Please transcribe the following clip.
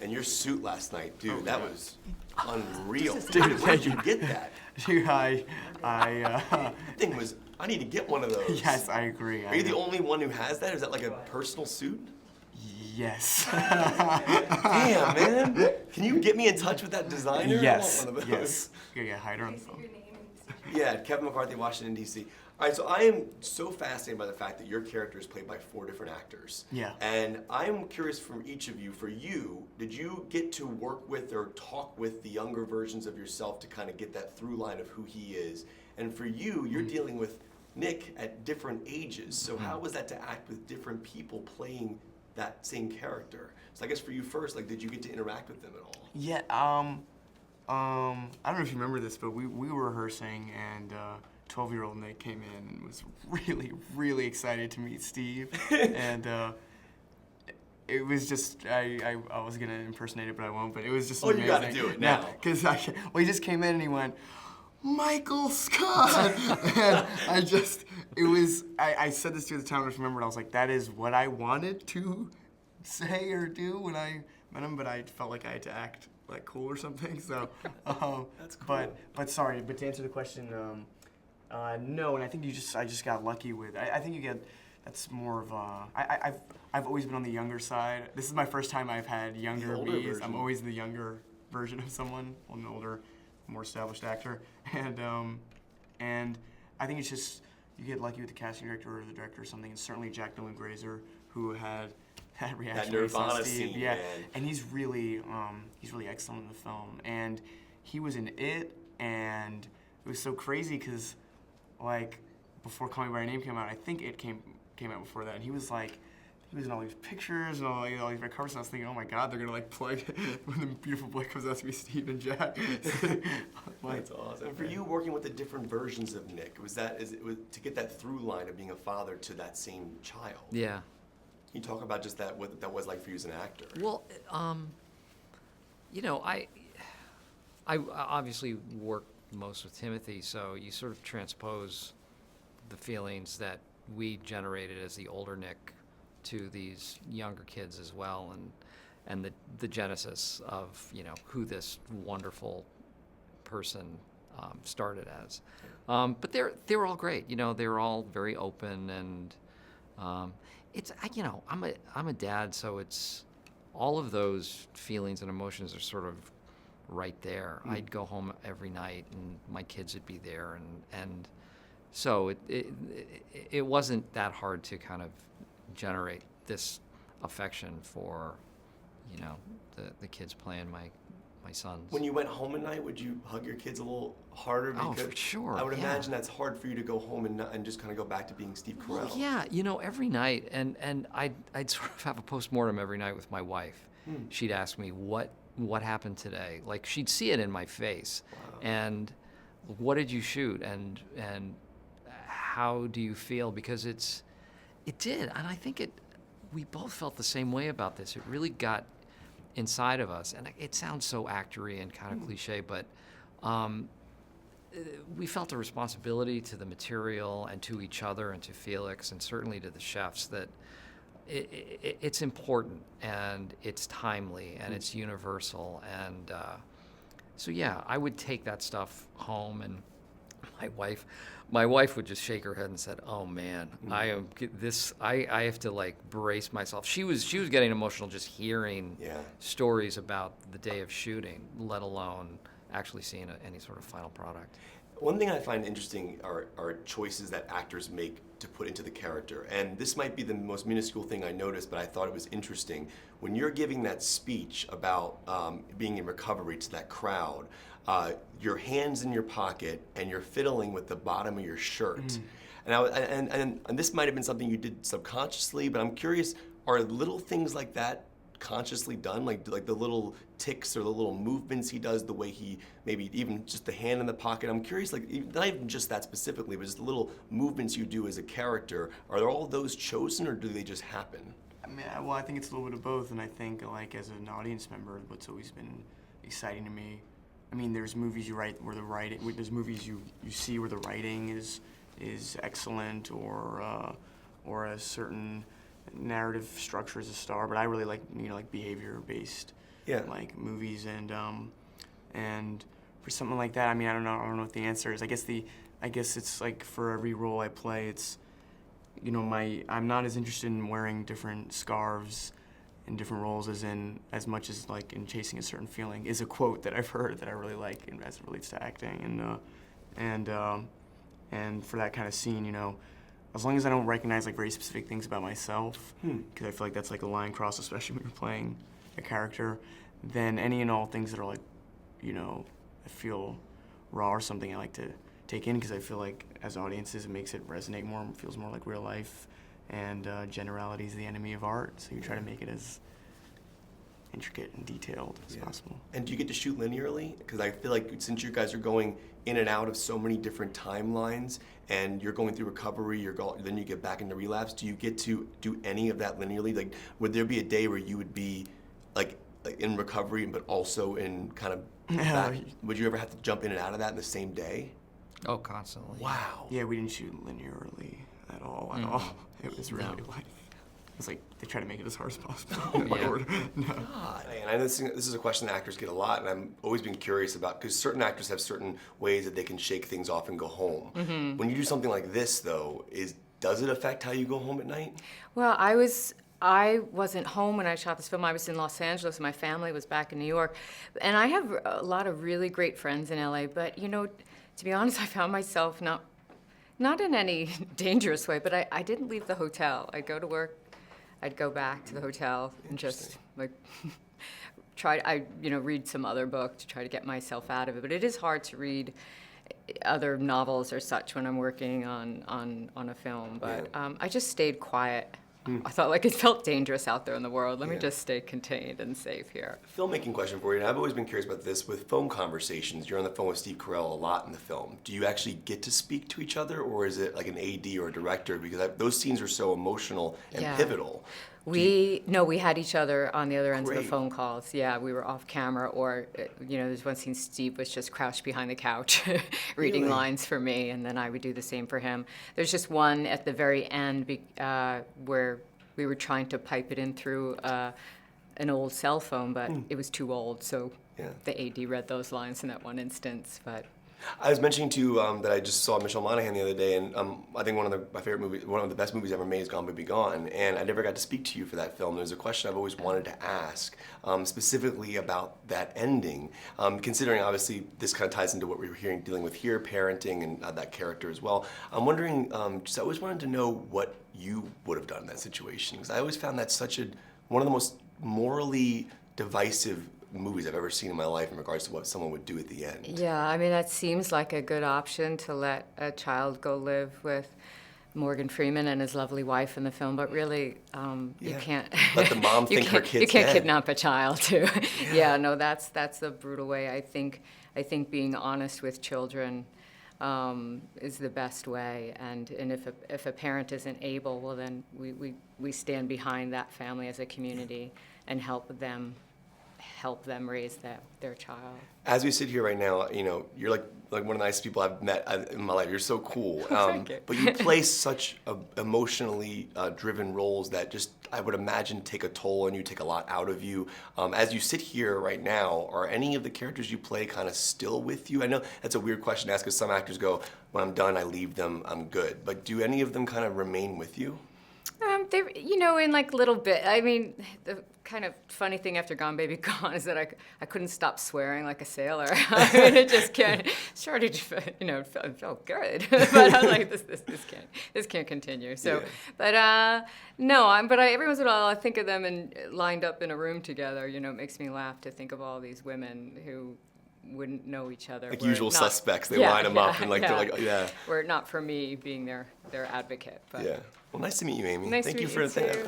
And your suit last night, dude, that was unreal. Dude, where did you get that? Dude, That thing was, I need to get one of those. Yes, I agree. Are you the only one who has that? Is that like a personal suit? Yes. Damn, man. Can you get me in touch with that designer? Yes. I want one of those. Yes. Yeah, hide her on the phone. Yeah, Kevin McCarthy, Washington, D.C. All right, so I am so fascinated by the fact that your character is played by 4 different actors. Yeah. And I'm curious from each of you, for you, did you get to work with or talk with the younger versions of yourself to kind of get that through line of who he is? And for you, you're dealing with Nick at different ages. So how was that to act with different people playing that same character? So I guess for you first, like, did you get to interact with them at all? Yeah, I don't know if you remember this, but we were rehearsing, and 12-year-old Nick came in and was really, really excited to meet Steve. And it was just, I was gonna impersonate it, but I won't, but it was just amazing. You gotta do it now. Because he just came in and he went, Michael Scott! And I said this to the town, I remembered, I was like, that is what I wanted to say or do when I met him, but I felt like I had to act like cool or something, so. That's cool. But sorry, but to answer the question, no, and I think I just got lucky with, I think you get, that's more of I've always been on the younger side. This is my first time I've had younger B's. I'm always the younger version of someone, well, an older, more established actor, and I think it's just, you get lucky with the casting director or the director or something, and certainly Jack Nolan Grazer, who had that reaction. That Nirvana scene, yeah, man. and he's really excellent in the film, and he was in it, and it was so crazy because, like, before Call Me by Your Name came out, I think it came out before that, and he was in all these pictures and all these red carpets, and I was thinking, oh my God, they're gonna like plug when the beautiful boy comes out to be Steve and Jack. That's awesome. And for you, working with the different versions of Nick, was to get that through line of being a father to that same child? Yeah. Can you talk about just that, what that was like for you as an actor? Well, you know, I obviously work most with Timothy, so you sort of transpose the feelings that we generated as the older Nick to these younger kids as well, and the genesis of, you know, who this wonderful person started as. But they're all great, you know. They're all very open, and you know, I'm a dad, so it's all of those feelings and emotions are sort of right there. I'd go home every night, and my kids would be there, and so it wasn't that hard to kind of generate this affection for, you know, the kids playing my sons. When you went home at night, would you hug your kids a little harder? Because for sure. I would yeah. imagine that's hard for you to go home and just kind of go back to being Steve Carell. Well, yeah, you know, every night, and I'd sort of have a postmortem every night with my wife. She'd ask me what happened today. Like, she'd see it in my face. Wow. And what did you shoot? And how do you feel? Because it did, and I think we both felt the same way about this. It really got inside of us, and it sounds so actory and kind of cliche, but we felt a responsibility to the material and to each other and to Felix and certainly to the chefs that it's important and it's timely and it's universal, and so yeah, I would take that stuff home, and my wife would just shake her head and said, "Oh man, I have to like brace myself." She was getting emotional just hearing stories about the day of shooting, let alone actually seeing any sort of final product. One thing I find interesting are choices that actors make to put into the character. And this might be the most minuscule thing I noticed, but I thought it was interesting. When you're giving that speech about being in recovery to that crowd, your hand's in your pocket and you're fiddling with the bottom of your shirt. And this might have been something you did subconsciously, but I'm curious, are little things like that consciously done, like the little ticks or the little movements he does, the way he maybe even just the hand in the pocket? I'm curious, like not even just that specifically, but just the little movements you do as a character. Are all those chosen, or do they just happen? I mean, well, I think it's a little bit of both, and I think, like, as an audience member, what's always been exciting to me, I mean, there's movies you write where the writing, there's movies you see where the writing is excellent, or a certain narrative structure as a star, but I really like like behavior-based Yeah. like movies, and for something like that, I mean, I don't know what the answer is. I guess it's like for every role I play, it's I'm not as interested in wearing different scarves in different roles as much as like in chasing a certain feeling, is a quote that I've heard that I really like as it relates to acting, and for that kind of scene, as long as I don't recognize like very specific things about myself, because I feel like that's like a line cross, especially when you're playing a character, then any and all things that are like, I feel raw or something I like to take in, because I feel like as audiences it makes it resonate more, it feels more like real life, and generality is the enemy of art, so you try to make it as intricate and detailed as possible. And do you get to shoot linearly? Because I feel like since you guys are going in and out of so many different timelines, and you're going through recovery, then you get back into relapse, do you get to do any of that linearly? Like, would there be a day where you would be like in recovery, but also in kind of back? Would you ever have to jump in and out of that in the same day? Oh, constantly. Wow. Yeah, we didn't shoot linearly at all. It was really like, it's like they try to make it as hard as possible. Oh my Lord. No. God. And I know this is a question that actors get a lot, and I've always been curious about, because certain actors have certain ways that they can shake things off and go home. When you do something like this, though, does it affect how you go home at night? Well, I wasn't home when I shot this film. I was in Los Angeles. My family was back in New York. And I have a lot of really great friends in LA, but to be honest, I found myself not in any dangerous way, but I didn't leave the hotel. I'd go to work, I'd go back to the hotel and just like read some other book to try to get myself out of it. But it is hard to read other novels or such when I'm working on a film. But I just stayed quiet. I thought like it felt dangerous out there in the world. Let me just stay contained and safe here. Filmmaking question for you, and I've always been curious about this. With phone conversations, you're on the phone with Steve Carell a lot in the film. Do you actually get to speak to each other, or is it like an AD or a director? Because those scenes are so emotional and pivotal. We had each other on the other ends of the Great. phone calls. Yeah, we were off camera, or there's one scene Steve was just crouched behind the couch reading Really? lines for me, and then I would do the same for him. There's just one at the very end where we were trying to pipe it in through an old cell phone, but it was too old, so the AD read those lines in that one instance. But I was mentioning too that I just saw Michelle Monaghan the other day, and I think one of my favorite movies, one of the best movies ever made is Gone Baby Gone, and I never got to speak to you for that film. There's a question I've always wanted to ask, specifically about that ending, considering obviously this kind of ties into what we were dealing with here, parenting and that character as well. I'm wondering, I always wanted to know what you would have done in that situation, because I always found that one of the most morally divisive movies I've ever seen in my life in regards to what someone would do at the end. yeah, I mean, that seems like a good option, to let a child go live with Morgan Freeman and his lovely wife in the film, but really, you can't Let the mom think her kid's you can't dead. kidnap a child too. No, that's the brutal way. I think being honest with children is the best way, and if a parent isn't able, well then we stand behind that family as a community and help them raise their child. As we sit here right now, you're like one of the nicest people I've met in my life. You're so cool. Thank you. But you play such emotionally driven roles that just, I would imagine, take a toll on you, take a lot out of you. As you sit here right now, are any of the characters you play kind of still with you? I know that's a weird question to ask, because some actors go, when I'm done, I leave them, I'm good. But do any of them kind of remain with you? They, in like little bit. I mean, the kind of funny thing after Gone Baby Gone is that I couldn't stop swearing like a sailor. I mean, it just started to, felt good. But I was like, this can't continue. So, but no, but every once in a while I think of them and lined up in a room together. It makes me laugh to think of all these women who wouldn't know each other. Like Usual Suspects, they line them up and they're like, Were it not for me being their advocate. But. Yeah. Well, nice to meet you, Amy. Nice Thank to you meet for you, too.